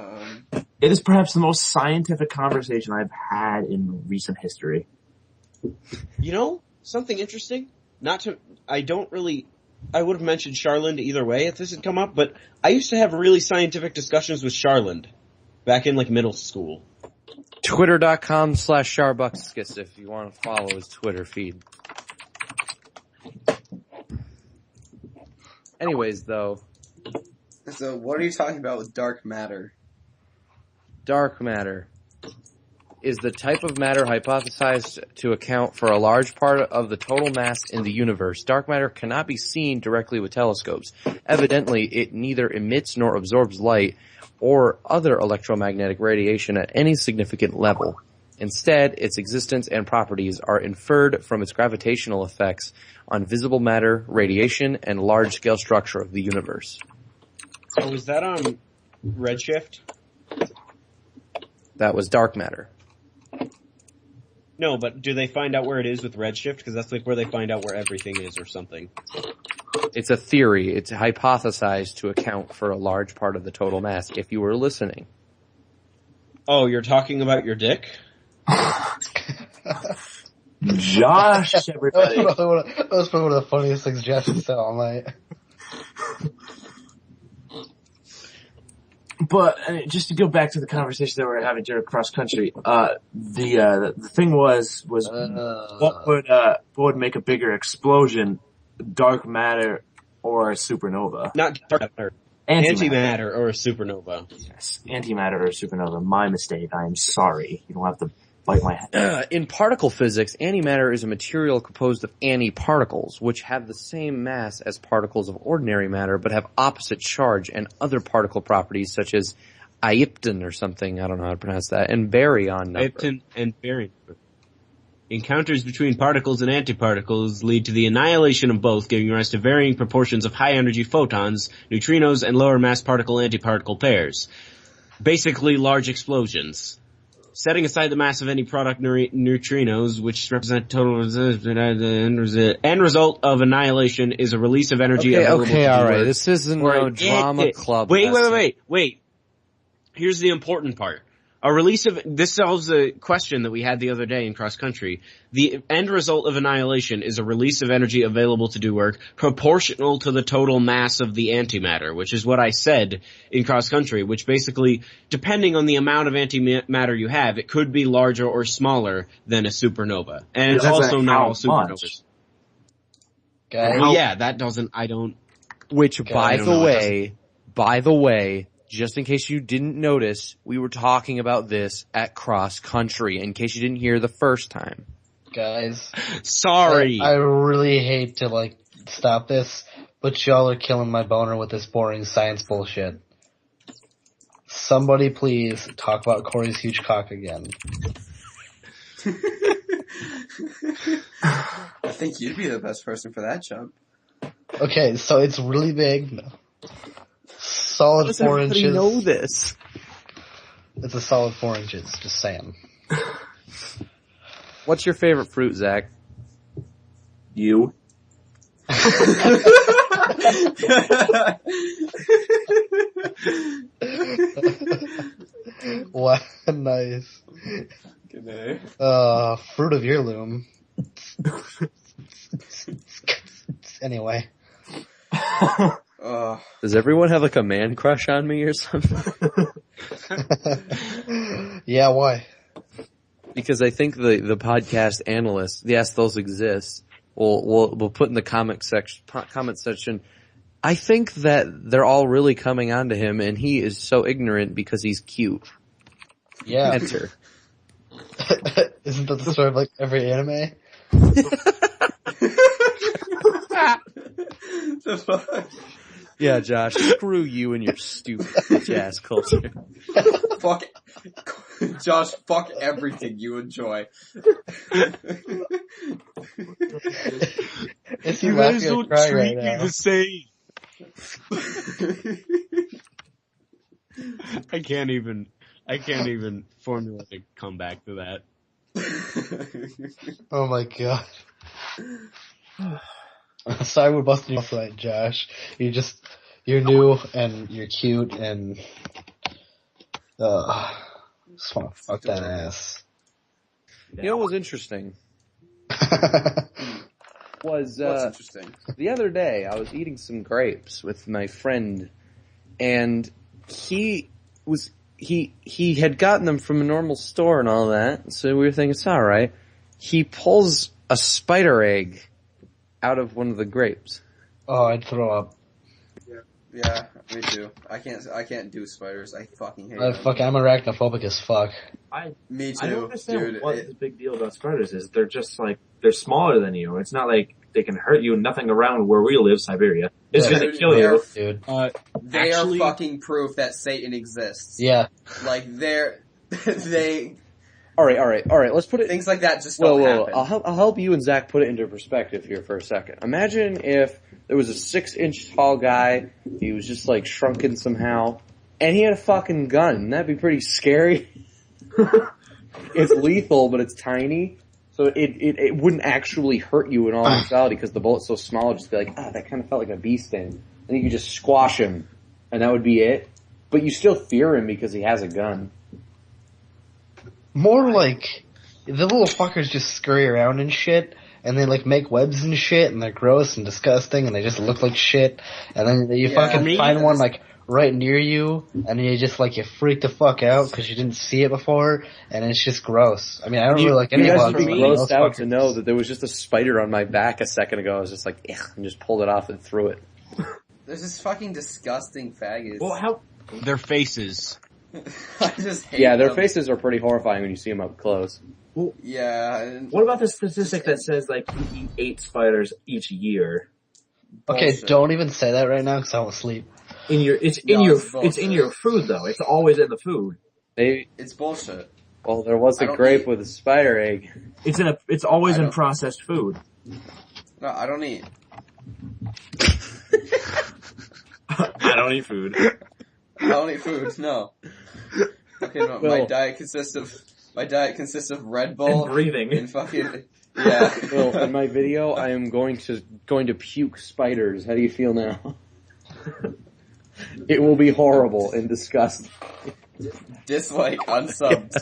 It is perhaps the most scientific conversation I've had in recent history. You know, something interesting? I would have mentioned Charland either way if this had come up, but I used to have really scientific discussions with Charland back in like middle school. Twitter.com/Sharbuckskis if you want to follow his Twitter feed. Anyways, though, So, what are you talking about with dark matter? dark matter is the type of matter hypothesized to account for a large part of the total mass in the universe. Dark matter cannot be seen directly with telescopes. Evidently, it neither emits nor absorbs light or other electromagnetic radiation at any significant level. Instead, its existence and properties are inferred from its gravitational effects on visible matter, radiation, and large-scale structure of the universe. So is that on Redshift? That was dark matter. No, but do they find out where it is with Redshift? Because that's like where they find out where everything is or something. It's a theory. It's hypothesized to account for a large part of the total mass, if you were listening. Oh, you're talking about your dick? Josh, everybody. That was probably one of the funniest things Jeff has said all night. But just to go back to the conversation that we were having during cross country, the thing was what would make a bigger explosion, dark matter or a supernova? Not dark matter. Antimatter or a supernova. Yes, antimatter or a supernova. My mistake. I am sorry. You don't have to bite my head. In particle physics, antimatter is a material composed of antiparticles, which have the same mass as particles of ordinary matter, but have opposite charge and other particle properties such as Ipton or something, I don't know how to pronounce that, and baryon number. Ipton and baryon. Encounters between particles and antiparticles lead to the annihilation of both, giving rise to varying proportions of high-energy photons, neutrinos, and lower-mass particle-antiparticle pairs. Basically, large explosions. Setting aside the mass of any product neutrinos, which represent total the end result of annihilation is a release of energy. Okay, alright. This isn't no drama club. Wait. Here's the important part. This solves the question that we had the other day in cross country. The end result of annihilation is a release of energy available to do work proportional to the total mass of the antimatter, which is what I said in cross country, which basically, depending on the amount of antimatter you have, it could be larger or smaller than a supernova. And it's also not all supernovas. Well, yeah, that doesn't, I don't. Which, by the way, just in case you didn't notice, we were talking about this at cross country, in case you didn't hear the first time. Guys. Sorry. I really hate to, stop this, but y'all are killing my boner with this boring science bullshit. Somebody please talk about Corey's huge cock again. I think you'd be the best person for that job. Okay, so it's really big. No. Solid Does 4 everybody inches. know this? It's a solid 4 inches, just saying. What's your favorite fruit, Zach? You. What? Nice. Good day. Fruit of your loom. Anyway. Does everyone have a man crush on me or something? Yeah, why? Because I think the podcast analysts, yes, those exist. We'll put in the comment section. I think that they're all really coming on to him, and he is so ignorant because he's cute. Yeah. Enter. Isn't that the story of every anime? The fuck? Yeah, Josh, screw you and your stupid bitch-ass culture. Fuck, Josh, fuck everything you enjoy. Is he laughing or crying right me now? the same. I can't even. I can't even formulate a comeback to that. Oh my god. Sorry we're busting you off tonight, Josh. You're new and you're cute and just wanna fuck that ass. You know what was interesting? Was What's interesting? the other day I was eating some grapes with my friend, and he had gotten them from a normal store and all that, so we were thinking it's alright. He pulls a spider egg out of one of the grapes. Oh, I'd throw up. Yeah, me too. I can't do spiders. I fucking hate I'm them. arachnophobic as fuck. Me too, I don't understand dude. what the big deal about spiders is. They're just like, they're smaller than you. It's not like they can hurt you. Nothing around where we live, Siberia, is Yeah. gonna kill you. Dude. They Actually- are fucking proof that Satan exists. Yeah. Like they Alright, let's put it... things like that just don't happen. I'll help you and Zach put it into perspective here for a second. Imagine if there was a 6-inch tall guy, he was just like shrunken somehow, and he had a fucking gun. That'd be pretty scary. It's lethal, but it's tiny, so it wouldn't actually hurt you in all actuality because the bullet's so small. It'd just be like, that kind of felt like a bee sting. And you could just squash him, and that would be it. But you still fear him because he has a gun. More like, the little fuckers just scurry around and shit, and they like make webs and shit, and they're gross and disgusting, and they just look like shit, and then you fucking me, find one like right near you, and you just like, you freak the fuck out because you didn't see it before, and it's just gross. I mean, I don't really like You any guys bugs. would be but grossed those out to fuckers- know that there was just a spider on my back a second ago. I was just like, ugh, and just pulled it off and threw it. There's this fucking disgusting faggots. Well, how? Their faces. I just hate Yeah, their them. faces are pretty horrifying when you see them up close. Yeah. And What about the statistic that says like you eat 8 spiders each year? Okay, bullshit. don't even say that right now because I won't sleep. In your, it's No, in your, it's it's bullshit. in your food though. It's always in the food. It's bullshit. Well, there was I a don't grape eat- with a spider egg. It's always I in don't- processed food. No, I don't eat. I don't eat food. I don't eat food. No. Okay, no. Well- My diet consists of Red Bull And breathing. and fucking yeah. Well, in my video, I am going to puke spiders. How do you feel now? It will be horrible and disgusting. Dislike, unsubbed,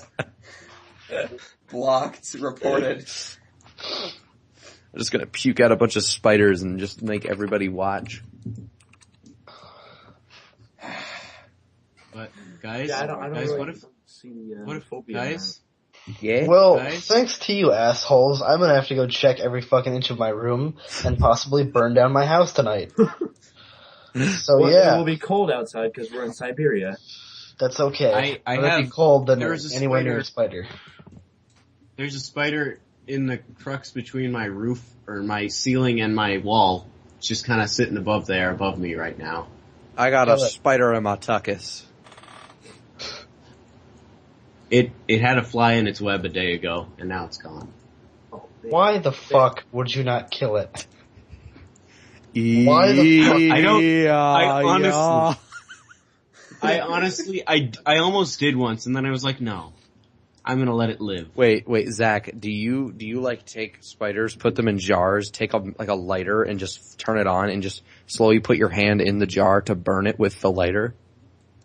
blocked, reported. I'm just gonna puke out a bunch of spiders and just make everybody watch. But guys, Yeah, I don't guys, really what if, see the what if, phobia in guys? Yeah. Well, Guys? thanks to you assholes, I'm gonna have to go check every fucking inch of my room and possibly burn down my house tonight. So Well, It yeah, will be cold outside because we're in Siberia. that's okay. I But it'd be have- cold than there was a anywhere near a spider. There's a spider in the crux between my roof, or my ceiling and my wall. It's just kind of sitting above me right now. I got a Kill it. spider in my tuckus. It had a fly in its web a day ago, and now it's gone. Why the fuck would you not kill it? Why the fuck- I don't- Yeah, I honestly, I almost did once, and then I was like, no, I'm gonna let it live. Wait, Zach, do you like take spiders, put them in jars, take a lighter and just turn it on and just slowly put your hand in the jar to burn it with the lighter?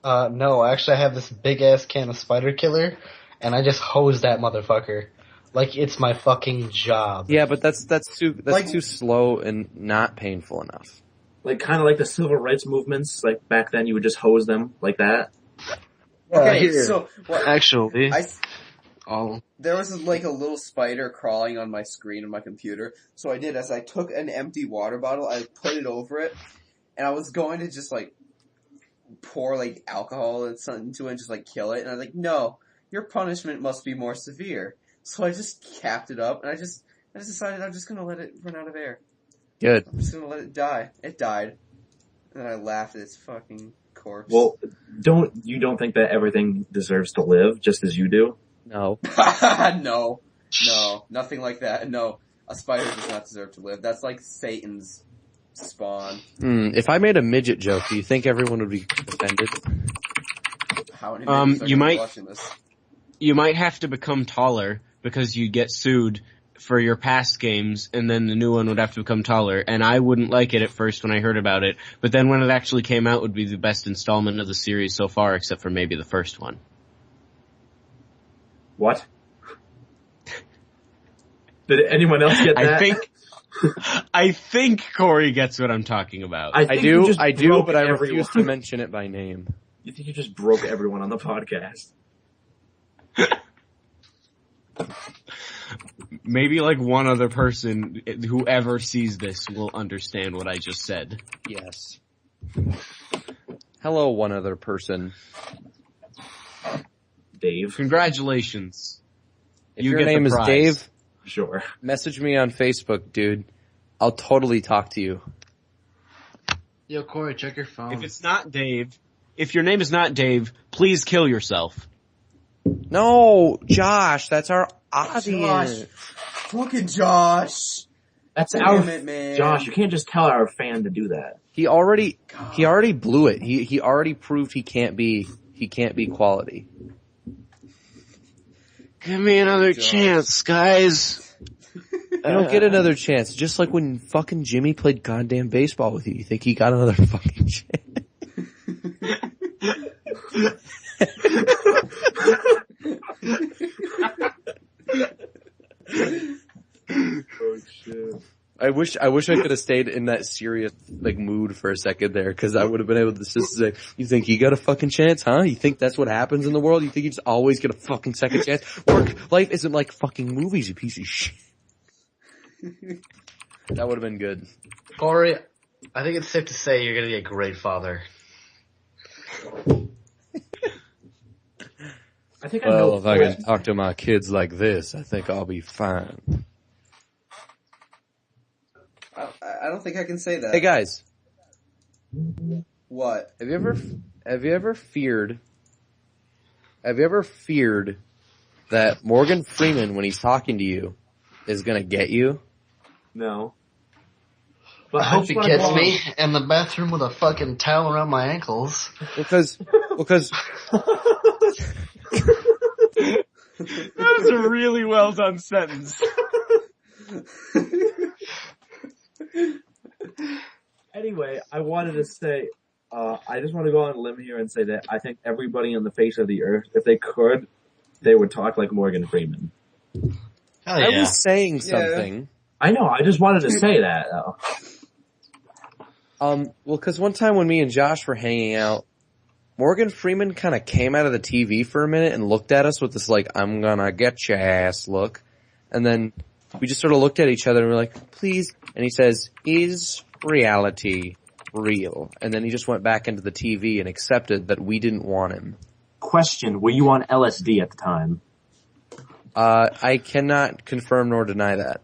No, actually I have this big ass can of spider killer, and I just hose that motherfucker. Like it's my fucking job. Yeah, but that's too Like- too slow and not painful enough. Like kind of like the civil rights movements. Like back then, you would just hose them like that. Okay, so what? Actually, There was like a little spider crawling on my screen of my computer. So I did, as I took an empty water bottle, I put it over it, and I was going to just like pour like alcohol and something into it and just like kill it. And I was like, no, your punishment must be more severe. So I just capped it up, and I just decided I'm just gonna let it run out of air. Good. I'm just gonna let it die. It died. And then I laughed at its fucking corpse. Well, you don't think that everything deserves to live just as you do? No. No, nothing like that. No, a spider does not deserve to live. That's like Satan's spawn. If I made a midget joke, do you think everyone would be offended? How many babies are you gonna be might- watching this? You might have to become taller because you get sued for your past games, and then the new one would have to become taller. And I wouldn't like it at first when I heard about it, but then when it actually came out, it would be the best installment of the series so far, except for maybe the first one. What? Did anyone else get that? I think Corey gets what I'm talking about. I think you do, just but I broke refuse to mention it by name. You think you just broke everyone on the podcast? Maybe like one other person, whoever sees this, will understand what I just said. Yes. Hello, one other person. Dave. Congratulations. If You your get the name is prize. Dave, Sure. message me on Facebook, dude. I'll totally talk to you. Yo, Corey, check your phone. If it's not Dave, if your name is not Dave, please kill yourself. No, Josh, that's our audience. Fucking Josh. That's Damn our it, man. Josh. You can't just tell our fan to do that. He already blew it. He already proved he can't be quality. Give me another Josh. chance, guys. You don't get another chance. Just like when fucking Jimmy played goddamn baseball with you. You think he got another fucking chance? Oh shit. I wish I could have stayed in that serious like mood for a second there, because I would have been able to just say, "You think you got a fucking chance, huh? You think that's what happens in the world? You think you just always get a fucking second chance? Life isn't like fucking movies, you piece of shit." That would have been good. Corey, I think it's safe to say you're gonna be a great father. I think I know. Well, if I can talk to my kids like this, I think I'll be fine. I don't think I can say that. Hey guys, What? have you ever feared that Morgan Freeman, when he's talking to you, is gonna get you? No. But I hope he gets me in the bathroom with a fucking towel around my ankles. Because That was a really well done sentence. Anyway, I wanted to say, I just want to go on a limb here and say that I think everybody on the face of the earth, if they could, they would talk like Morgan Freeman. Hell I yeah. was saying something. I know, I just wanted to say that, though. Well, cause one time when me and Josh were hanging out, Morgan Freeman kinda came out of the TV for a minute and looked at us with this like, "I'm gonna get your ass" look. And then we just sort of looked at each other and we're like, "Please," and he says, "Is reality real?" And then he just went back into the TV and accepted that we didn't want him. Question, were you on LSD at the time? I cannot confirm nor deny that.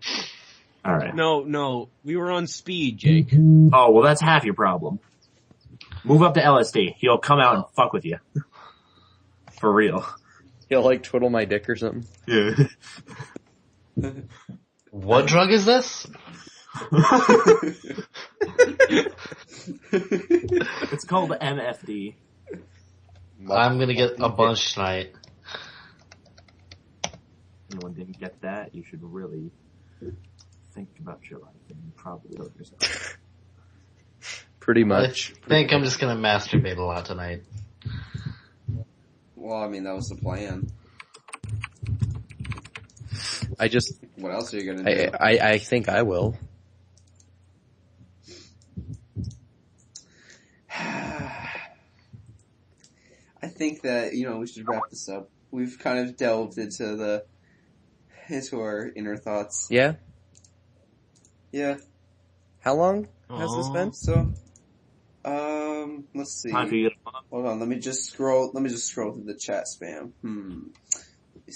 Alright. No, we were on speed, Jake. Oh, well that's half your problem. Move up to LSD. He'll come out and fuck with you. For real. He'll like twiddle my dick or something. Yeah. What drug is this? It's called MFD. I'm gonna get a bunch tonight. Anyone didn't get that, you should really think about your life and probably hurt yourself. Pretty I much. think I'm just gonna masturbate a lot tonight. Well, I mean, that was the plan. What else are you gonna do? I think I will. I think that, we should wrap this up. We've kind of delved into our inner thoughts. Yeah? Yeah. How long has this been? So, let's see. Time for you to Hold on, let me just scroll through the chat spam. Let me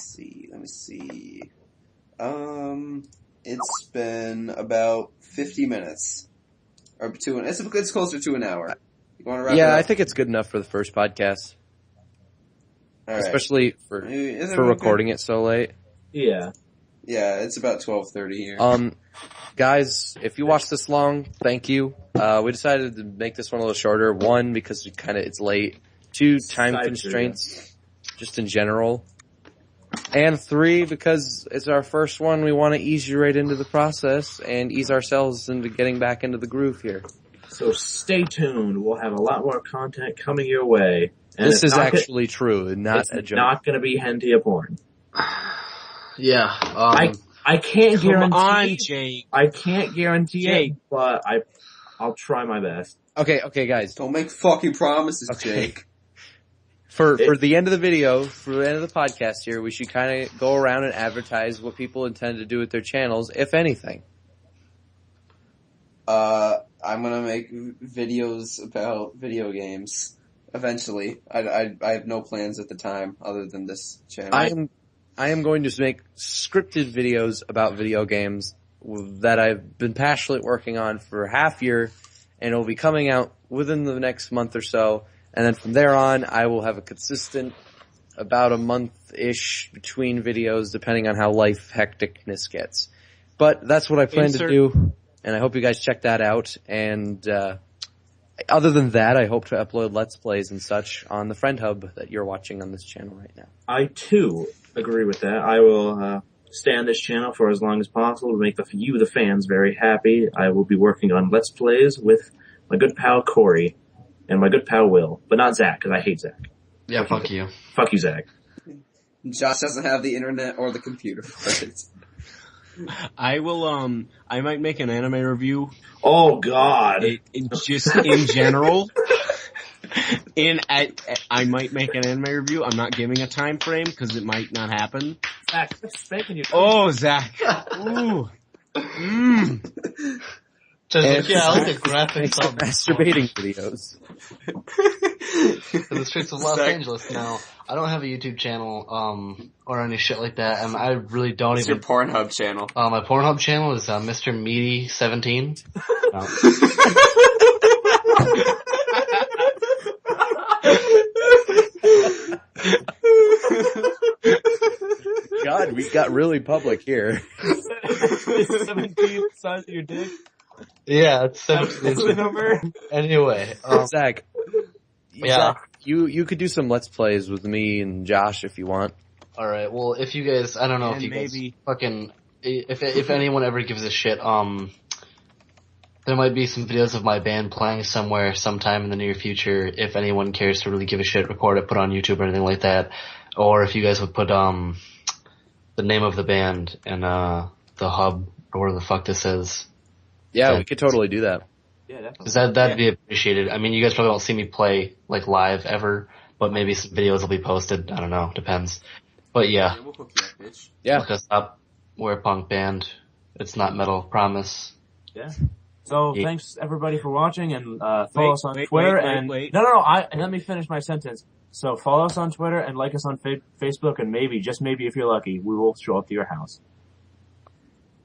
see. It's been about 50 minutes. Or it's closer to an hour. You wanna wrap it Yeah, up? I think it's good enough for the first podcast. All right. Especially for Isn't it recording it so late. Yeah. Yeah, it's about 12:30 here. Guys, if you watched this long, thank you. We decided to make this one a little shorter. One, because it's late. 2, time Side constraints, just in general. And 3, because it's our first one, we want to ease you right into the process and ease ourselves into getting back into the groove here. So stay tuned. We'll have a lot more content coming your way. And This it's is not actually true, not it's a joke. not going to be hentai porn. Yeah. I can't Come guarantee. on, Jake. I can't guarantee Jake. it, but I'll try my best. Okay, guys. Don't make fucking promises, Okay. Jake. For the end of the video, for the end of the podcast here, we should kind of go around and advertise what people intend to do with their channels, if anything. I'm gonna make videos about video games eventually. I have no plans at the time other than this channel. I am going to make scripted videos about video games that I've been passionately working on for half year, and it will be coming out within the next month or so. And then from there on, I will have a consistent about a month-ish between videos, depending on how life hecticness gets. But that's what I plan to do, and I hope you guys check that out. And other than that, I hope to upload Let's Plays and such on the Friend Hub that you're watching on this channel right now. I too agree with that. I will stay on this channel for as long as possible to make you, the fans, very happy. I will be working on Let's Plays with my good pal Corey and my good pal Will, but not Zach, because I hate Zach. Yeah, fuck you. Fuck you, Zach. Josh doesn't have the internet or the computer for it. I will, I might make an anime review. Oh God. Just in general. I might make an anime review. I'm not giving a time frame because it might not happen. Zach, quit spanking you. Oh, Zach. Ooh. Just, yeah, I like a graphic Masturbating videos. For the streets of Los Angeles now. I don't have a YouTube channel, or any shit like that, and I really don't It's even... your Pornhub channel. My Pornhub channel is, Mr. Meaty 17. No. God, we got really public here. 17 size of your dick. Yeah, it's That's the 17. number. Anyway, Zach, yeah. Zach, you could do some Let's Plays with me and Josh if you want. Alright, well, if you guys, I don't know if And you maybe- guys fucking, if anyone ever gives a shit, there might be some videos of my band playing somewhere sometime in the near future. If anyone cares to really give a shit, record it, put it on YouTube or anything like that. Or if you guys would put, the name of the band and, the hub, or whatever the fuck this is. Yeah, we could totally do that. Yeah, definitely. 'Cause that'd be appreciated. I mean, you guys probably won't see me play, like, live ever, but maybe some videos will be posted. I don't know, depends. But yeah, We'll hook you up, bitch. Yeah. look us up. We're a punk band. It's not metal, promise. Yeah. So Yeah. thanks everybody for watching, and follow us on wait, Twitter wait, and wait. no, and let me finish my sentence. So follow us on Twitter and like us on Facebook, and maybe, just maybe, if you're lucky, we will show up to your house.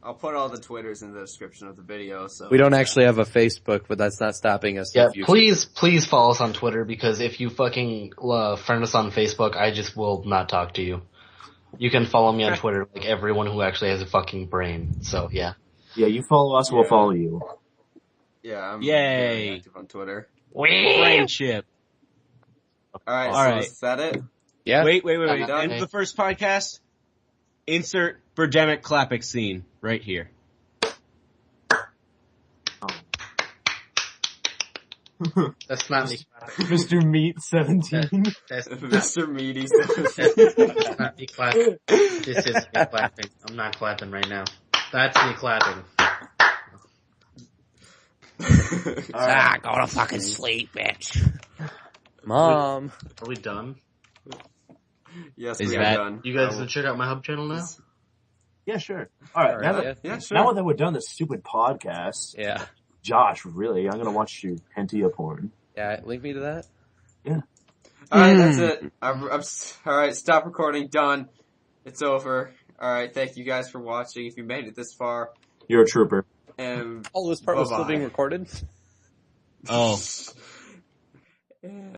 I'll put all the Twitters in the description of the video, so. We don't actually have a Facebook, but that's not stopping us. in Yeah, the future. please follow us on Twitter, because if you fucking friend us on Facebook, I just will not talk to you. You can follow me on Twitter, like everyone who actually has a fucking brain. So yeah. Yeah, you follow us, we'll Yeah. follow you. Yeah, I'm Yay. very active on Twitter. Friendship. Alright, All so right. is that it? Yeah. Wait. I'm done. End of the first podcast. Insert Birdemic clapping scene right here. That's not me. Mr. Meat 17. That's Mr. Meaty. not me clapping. This is me clapping. I'm not clapping right now. That's me clapping. Go to fucking sleep, bitch. Mom. Are we done? Yes, Is we that- are done. You guys gonna check out my hub channel now? Yeah, sure. Alright, now, Yeah. Yeah, sure. now that we're done this stupid podcast, Yeah. Josh, really, I'm gonna watch you hentai porn. Yeah, link me to that. Alright, that's it. Alright, stop recording, done. It's over. Alright, thank you guys for watching. If you made it this far, You're a trooper. and Oh, this part was still Bye-bye. being recorded? Oh.